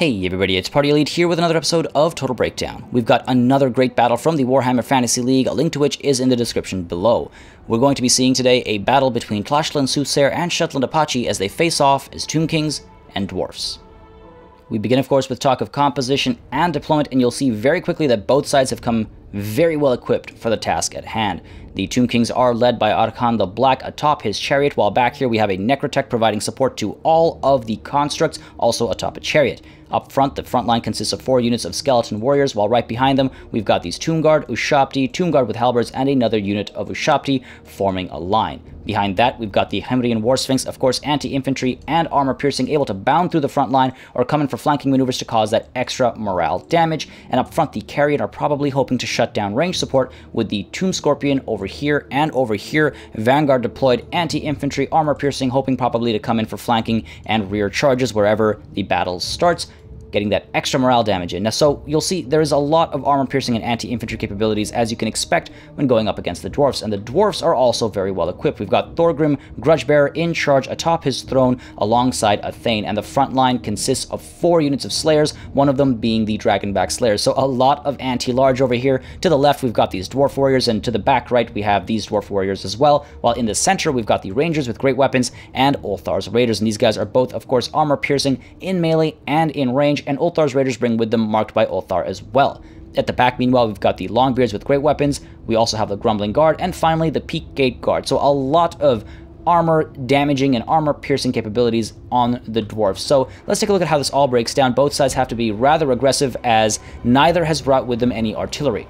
Hey everybody, it's Party Elite here with another episode of Total Breakdown. We've got another great battle from the Warhammer Fantasy League, a link to which is in the description below. We're going to be seeing today a battle between Clashland Soothsayer and Shetland Apache as they face off as Tomb Kings and Dwarfs. We begin, of course, with talk of composition and deployment, and you'll see very quickly that both sides have come very well equipped for the task at hand. The Tomb Kings are led by Arkan the Black atop his chariot, while back here we have a Necrotech providing support to all of the constructs, also atop a chariot. Up front, the front line consists of 4 units of skeleton warriors, while right behind them we've got these Tomb Guard, Ushapti, Tomb Guard with halberds, and another unit of Ushapti forming a line. Behind that, we've got the Hemrian War Sphinx, of course, anti-infantry and armor-piercing, able to bound through the front line or come in for flanking maneuvers to cause that extra morale damage. And up front, the Carrion are probably hoping to shut down range support with the Tomb Scorpion over here and over here. Vanguard deployed, anti-infantry, armor-piercing, hoping probably to come in for flanking and rear charges wherever the battle starts, getting that extra morale damage in. Now, so you'll see there is a lot of armor-piercing and anti-infantry capabilities, as you can expect when going up against the Dwarfs, and the Dwarfs are also very well equipped. We've got Thorgrim, Grudgebearer, in charge atop his throne alongside a Thane, and the front line consists of 4 units of Slayers, one of them being the Dragonback Slayers. So a lot of anti-large over here. To the left, we've got these Dwarf Warriors, and to the back right, we have these Dwarf Warriors as well, while in the center, we've got the Rangers with great weapons and Ulthar's Raiders, and these guys are both, of course, armor-piercing in melee and in range, and Ulthar's Raiders bring with them marked by Ulthar as well. At the back, meanwhile, we've got the Longbeards with great weapons, we also have the Grumbling Guard, and finally the Peak Gate Guard. So a lot of armor damaging and armor piercing capabilities on the Dwarfs. So let's take a look at how this all breaks down. Both sides have to be rather aggressive, as neither has brought with them any artillery.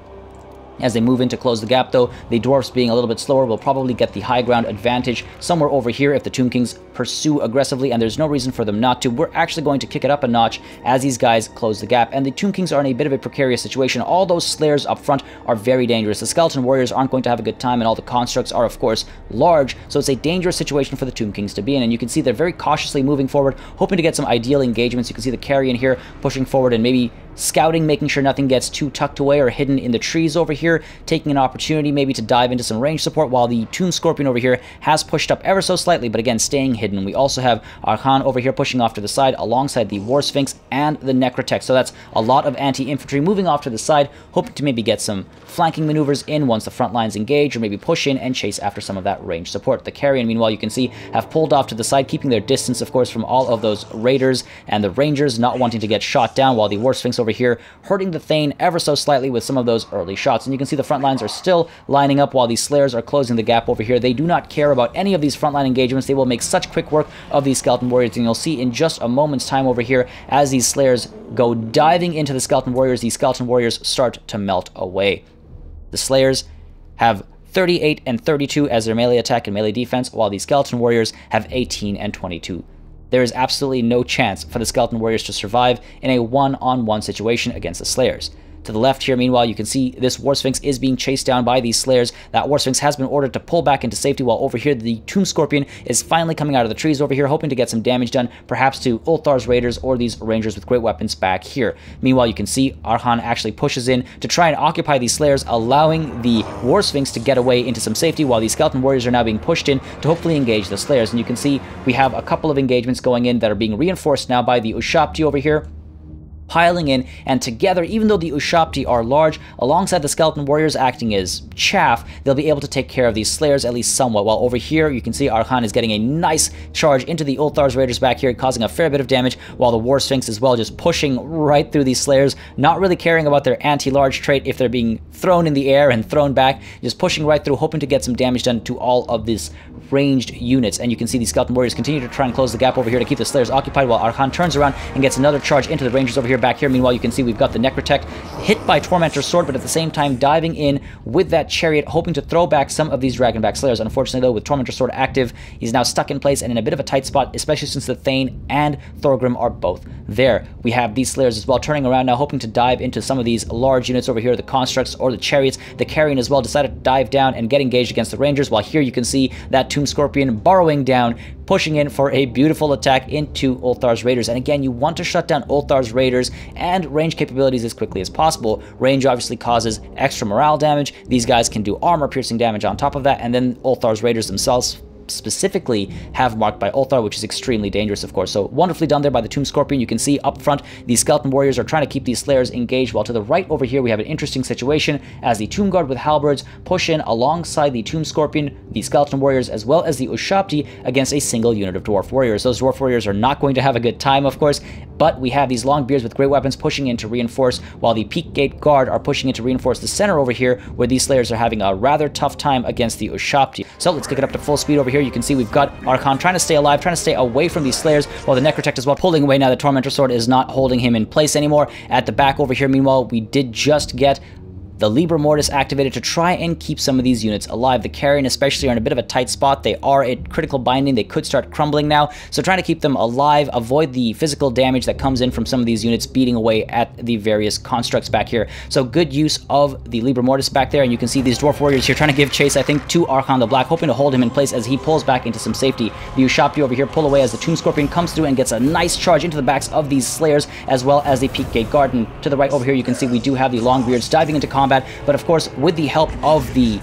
As they move in to close the gap, though, the Dwarfs being a little bit slower will probably get the high ground advantage somewhere over here if the Tomb Kings pursue aggressively, and there's no reason for them not to. We're actually going to kick it up a notch as these guys close the gap, and the Tomb Kings are in a bit of a precarious situation. All those Slayers up front are very dangerous. The Skeleton Warriors aren't going to have a good time, and all the constructs are, of course, large, so it's a dangerous situation for the Tomb Kings to be in, and you can see they're very cautiously moving forward, hoping to get some ideal engagements. You can see the Carrion here pushing forward and maybe scouting, making sure nothing gets too tucked away or hidden in the trees over here, taking an opportunity maybe to dive into some range support, while the Tomb Scorpion over here has pushed up ever so slightly, but again, staying hidden. We also have Arkan over here pushing off to the side alongside the War Sphinx and the Necrotech, so that's a lot of anti-infantry moving off to the side, hoping to maybe get some flanking maneuvers in once the front lines engage, or maybe push in and chase after some of that range support. The Carrion, meanwhile, you can see, have pulled off to the side, keeping their distance, of course, from all of those Raiders and the Rangers, not wanting to get shot down, while the War Sphinx over here hurting the Thane ever so slightly with some of those early shots. And you can see the front lines are still lining up while these Slayers are closing the gap over here. They do not care about any of these frontline engagements. They will make such quick work of these Skeleton Warriors, and you'll see in just a moment's time over here, as these Slayers go diving into the Skeleton Warriors, these Skeleton Warriors start to melt away. The Slayers have 38 and 32 as their melee attack and melee defense, while the Skeleton Warriors have 18 and 22. There is absolutely no chance for the Skeleton Warriors to survive in a one-on-one situation against the Slayers. To the left here, meanwhile, you can see this War Sphinx is being chased down by these Slayers. That War Sphinx has been ordered to pull back into safety, while over here the Tomb Scorpion is finally coming out of the trees over here, hoping to get some damage done, perhaps to Ulthar's Raiders or these Rangers with great weapons back here. Meanwhile, you can see Arhan actually pushes in to try and occupy these Slayers, allowing the War Sphinx to get away into some safety, while these Skeleton Warriors are now being pushed in to hopefully engage the Slayers. And you can see we have a couple of engagements going in that are being reinforced now by the Ushapti over here, piling in, and together, even though the Ushapti are large, alongside the Skeleton Warriors acting as chaff, they'll be able to take care of these Slayers at least somewhat. While over here, you can see Arkan is getting a nice charge into the Ulthar's Raiders back here, causing a fair bit of damage, while the War Sphinx as well, just pushing right through these Slayers, not really caring about their anti-large trait if they're being thrown in the air and thrown back, just pushing right through, hoping to get some damage done to all of these ranged units. And you can see these Skeleton Warriors continue to try and close the gap over here to keep the Slayers occupied, while Arkan turns around and gets another charge into the Rangers over here. Back here, meanwhile, you can see we've got the Necrotech hit by Tormentor's Sword, but at the same time diving in with that Chariot, hoping to throw back some of these Dragonback Slayers. Unfortunately, though, with Tormentor's Sword active, he's now stuck in place and in a bit of a tight spot, especially since the Thane and Thorgrim are both there. We have these Slayers as well turning around now, hoping to dive into some of these large units over here, the Constructs or the Chariots. The Carrion as well decided to dive down and get engaged against the Rangers, while here you can see that Tomb Scorpion burrowing down, pushing in for a beautiful attack into Ulthar's Raiders. And again, you want to shut down Ulthar's Raiders and range capabilities as quickly as possible. Range obviously causes extra morale damage. These guys can do armor-piercing damage on top of that, and then Ulthar's Raiders themselves specifically have marked by Ulthar, which is extremely dangerous, of course. So wonderfully done there by the Tomb Scorpion. You can see up front, the Skeleton Warriors are trying to keep these Slayers engaged, while to the right over here, we have an interesting situation as the Tomb Guard with Halberds push in alongside the Tomb Scorpion, the Skeleton Warriors, as well as the Ushabti against a single unit of Dwarf Warriors. Those Dwarf Warriors are not going to have a good time, of course, but we have these long beards with great weapons pushing in to reinforce, while the Peak Gate Guard are pushing in to reinforce the center over here, where these Slayers are having a rather tough time against the Ushabti. So let's kick it up to full speed over here. You can see we've got Archon trying to stay alive, trying to stay away from these Slayers, while the Necrotect as well pulling away. Now the Tormentor Sword is not holding him in place anymore. At the back over here, meanwhile, we did just get the Libra Mortis activated to try and keep some of these units alive. The Carrion especially are in a bit of a tight spot. They are at critical binding. They could start crumbling now. So trying to keep them alive, avoid the physical damage that comes in from some of these units beating away at the various constructs back here. So good use of the Libra Mortis back there. And you can see these Dwarf Warriors here trying to give chase, I think, to Archon the Black, hoping to hold him in place as he pulls back into some safety. The Ushabti over here pull away as the Tomb Scorpion comes through and gets a nice charge into the backs of these Slayers, as well as the Peak Gate Guard. And to the right over here, you can see we do have the Longbeards diving into combat, but of course, with the help of the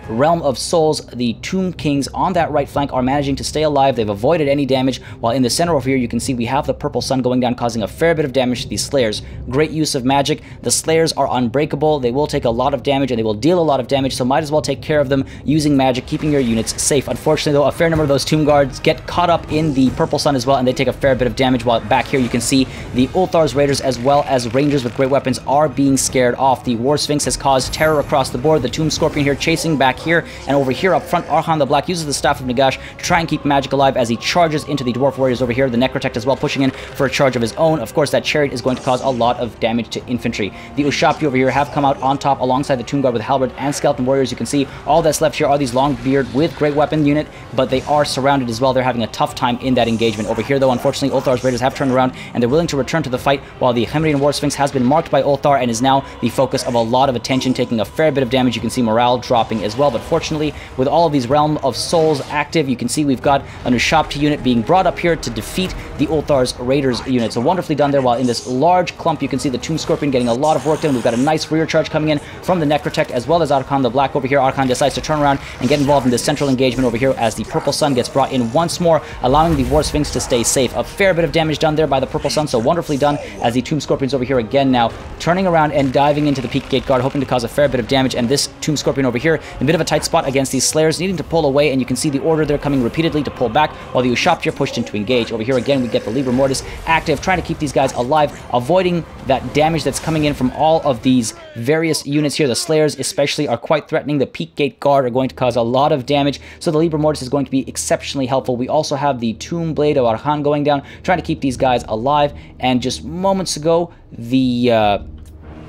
Realm of Souls, the Tomb Kings on that right flank are managing to stay alive. They've avoided any damage, while in the center over here, you can see we have the Purple Sun going down, causing a fair bit of damage to these Slayers. Great use of magic. The Slayers are unbreakable. They will take a lot of damage, and they will deal a lot of damage, so might as well take care of them using magic, keeping your units safe. Unfortunately, though, a fair number of those Tomb Guards get caught up in the Purple Sun as well, and they take a fair bit of damage, while back here you can see the Ulthar's Raiders as well as Rangers with great weapons are being scared off. The War Sphinx has caused terror across the board. The Tomb Scorpion here chasing back here, and over here up front, Archon the Black uses the Staff of Nagash to try and keep magic alive as he charges into the Dwarf Warriors over here. The Necrotect as well pushing in for a charge of his own. Of course, that Chariot is going to cause a lot of damage to infantry. The Ushabti over here have come out on top alongside the Tomb Guard with Halberd and Skeleton Warriors. You can see all that's left here are these Longbeard with great weapon unit, but they are surrounded as well. They're having a tough time in that engagement. Over here, though, unfortunately, Ulthar's Raiders have turned around and they're willing to return to the fight, while the Hemrian War Sphinx has been marked by Ulthar and is now the focus of a lot of attention, taking a fair bit of damage. You can see morale dropping as well, but fortunately, with all of these Realm of Souls active, you can see we've got an Ushabti unit being brought up here to defeat the Ulthar's Raiders unit. So wonderfully done there, while in this large clump, you can see the Tomb Scorpion getting a lot of work done. We've got a nice rear charge coming in from the Necrotect as well as Archon the Black over here. Archon decides to turn around and get involved in this central engagement over here as the Purple Sun gets brought in once more, allowing the War Sphinx to stay safe. A fair bit of damage done there by the Purple Sun, so wonderfully done as the Tomb Scorpion's over here again now, turning around and diving into the Peak Gate Guard, hoping to cause a fair bit of damage. And this Tomb Scorpion over here, in a bit of a tight spot against these Slayers, needing to pull away, and you can see the order there coming repeatedly to pull back, while the Ushabti are pushed in to engage. Over here again, we get the Libra Mortis active, trying to keep these guys alive, avoiding that damage that's coming in from all of these various units here. The Slayers especially are quite threatening. The Peak Gate Guard are going to cause a lot of damage, so the Libra Mortis is going to be exceptionally helpful. We also have the Tomb Blade of Archon going down, trying to keep these guys alive, and just moments ago, the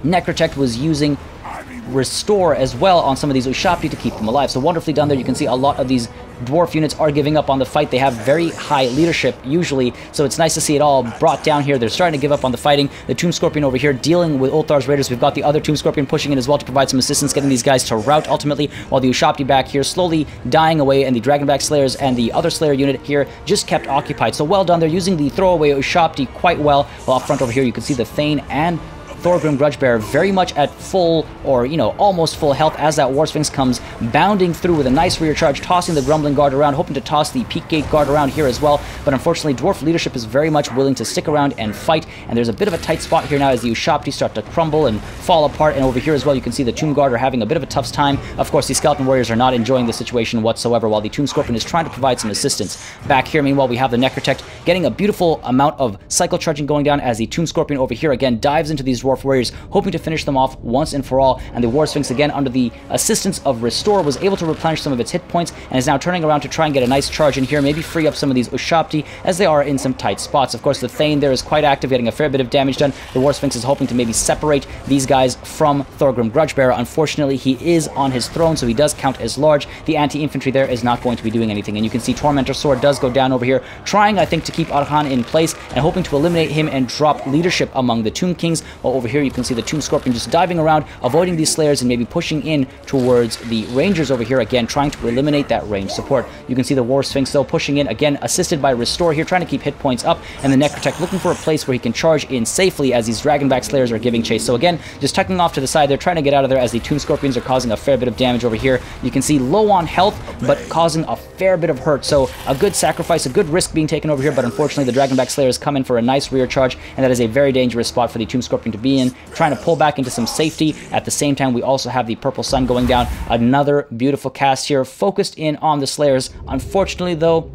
Necrotect was using Restore as well on some of these Ushabti to keep them alive. So wonderfully done there. You can see a lot of these Dwarf units are giving up on the fight. They have very high leadership usually, so it's nice to see it all brought down here. They're starting to give up on the fighting. The Tomb Scorpion over here dealing with Ulthar's Raiders. We've got the other Tomb Scorpion pushing in as well to provide some assistance, getting these guys to rout ultimately, while the Ushabti back here slowly dying away, and the Dragonback Slayers and the other Slayer unit here just kept occupied. So well done. They're using the throwaway Ushabti quite well. While up front over here, you can see the Thane and Thorgrim Grudgebearer very much at full, or, you know, almost full health as that War Sphinx comes bounding through with a nice rear charge, tossing the Grumbling Guard around, hoping to toss the Peak Gate Guard around here as well. But unfortunately, Dwarf leadership is very much willing to stick around and fight, and there's a bit of a tight spot here now as the Ushabti start to crumble and fall apart. And over here as well, you can see the Tomb Guard are having a bit of a tough time. Of course, the Skeleton Warriors are not enjoying the situation whatsoever, while the Tomb Scorpion is trying to provide some assistance. Back here, meanwhile, we have the Necrotect getting a beautiful amount of cycle charging going down as the Tomb Scorpion over here again dives into these Dwarf Warriors, hoping to finish them off once and for all. And the War Sphinx, again under the assistance of Restore, was able to replenish some of its hit points and is now turning around to try and get a nice charge in here, maybe free up some of these Ushabti as they are in some tight spots. Of course, the Thane there is quite active, getting a fair bit of damage done. The War Sphinx is hoping to maybe separate these guys from Thorgrim Grudgebearer. Unfortunately, he is on his throne, so he does count as large. The anti-infantry there is not going to be doing anything, and you can see Tormentor Sword does go down over here, trying, I think, to keep Archon in place and hoping to eliminate him and drop leadership among the Tomb Kings. While over here, you can see the Tomb Scorpion just diving around, avoiding these Slayers and maybe pushing in towards the Rangers over here, again, trying to eliminate that range support. You can see the War Sphinx, though, pushing in, again, assisted by Restore here, trying to keep hit points up, and the Necrotect looking for a place where he can charge in safely as these Dragonback Slayers are giving chase. So again, just tucking off to the side, they're trying to get out of there as the Tomb Scorpions are causing a fair bit of damage over here. You can see low on health, but causing a fair bit of hurt. So a good sacrifice, a good risk being taken over here, but unfortunately the Dragonback Slayers come in for a nice rear charge, and that is a very dangerous spot for the Tomb Scorpion to be in, trying to pull back into some safety. At the same time, we also have the Purple Sun going down. Another beautiful cast here, focused in on the Slayers. Unfortunately, though,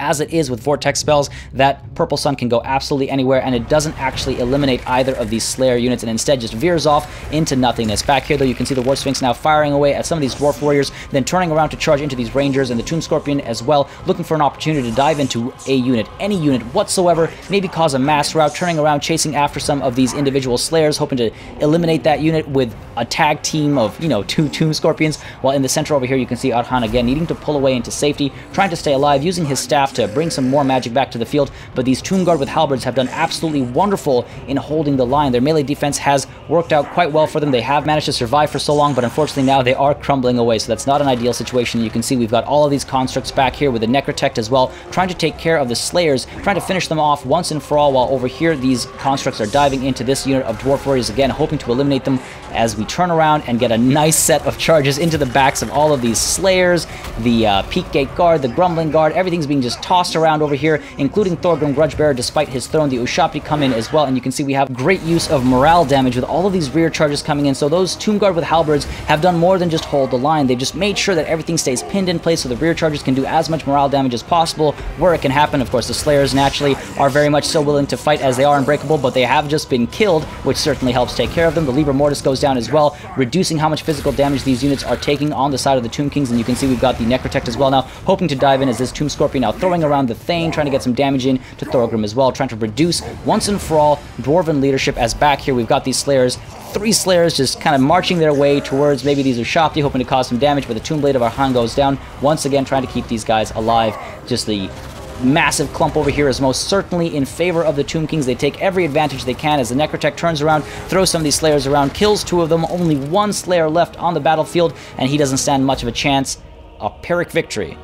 as it is with Vortex spells, that Purple Sun can go absolutely anywhere, and it doesn't actually eliminate either of these Slayer units, and instead just veers off into nothingness. Back here, though, you can see the War Sphinx now firing away at some of these Dwarf Warriors, then turning around to charge into these Rangers, and the Tomb Scorpion as well, looking for an opportunity to dive into a unit, any unit whatsoever, maybe cause a mass rout, turning around, chasing after some of these individual Slayers, hoping to eliminate that unit with a tag team of, you know, 2 Tomb Scorpions, while in the center over here, you can see Arhan again needing to pull away into safety, trying to stay alive, using his staff to bring some more magic back to the field, but these Tomb Guard with halberds have done absolutely wonderful in holding the line. Their melee defense has worked out quite well for them. They have managed to survive for so long, but unfortunately now they are crumbling away, so that's not an ideal situation. You can see we've got all of these constructs back here with the Necrotect as well, trying to take care of the Slayers, trying to finish them off once and for all, while over here these constructs are diving into this unit of Dwarf Warriors again, hoping to eliminate them as we turn around and get a nice set of charges into the backs of all of these Slayers, the Peak Gate Guard, the Grumbling Guard. Everything's being just tossed around over here, including Thorgrim Grudgebearer despite his throne. The Ushabti come in as well, and you can see we have great use of morale damage with all of these rear charges coming in. So those Tomb Guard with halberds have done more than just hold the line. They've just made sure that everything stays pinned in place so the rear charges can do as much morale damage as possible where it can happen. Of course, the Slayers naturally are very much so willing to fight as they are unbreakable, but they have just been killed, which certainly helps take care of them. The Libra Mortis goes down as well, reducing how much physical damage these units are taking on the side of the Tomb Kings, and you can see we've got the Necrotect as well now, hoping to dive in as this Tomb Scorpion now throwing around the Thane, trying to get some damage in to Thorgrim as well, trying to reduce once and for all Dwarven leadership, as back here we've got these Slayers, 3 Slayers just kind of marching their way towards maybe these Ushabti, hoping to cause some damage, but the Tomb Blade of Arhan goes down, once again trying to keep these guys alive. Just the massive clump over here is most certainly in favor of the Tomb Kings. They take every advantage they can as the Necrotech turns around, throws some of these Slayers around, kills 2 of them, only 1 Slayer left on the battlefield, and he doesn't stand much of a chance. A Pyrrhic victory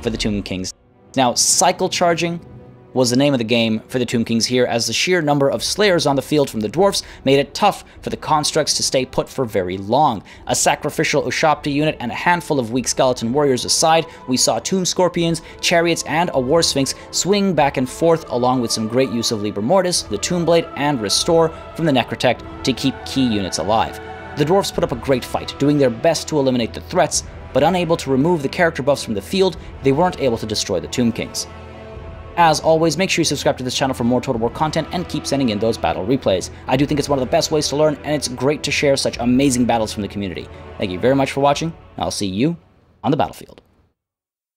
for the Tomb Kings. Now, cycle charging was the name of the game for the Tomb Kings here, as the sheer number of Slayers on the field from the Dwarfs made it tough for the constructs to stay put for very long. A sacrificial Ushabti unit and a handful of weak skeleton warriors aside, we saw Tomb Scorpions, Chariots, and a War Sphinx swing back and forth, along with some great use of Libra Mortis, the Tomb Blade, and Restore from the Necrotect to keep key units alive. The Dwarfs put up a great fight, doing their best to eliminate the threats, but unable to remove the character buffs from the field, they weren't able to destroy the Tomb Kings. As always, make sure you subscribe to this channel for more Total War content and keep sending in those battle replays. I do think it's one of the best ways to learn, and it's great to share such amazing battles from the community. Thank you very much for watching, and I'll see you on the battlefield.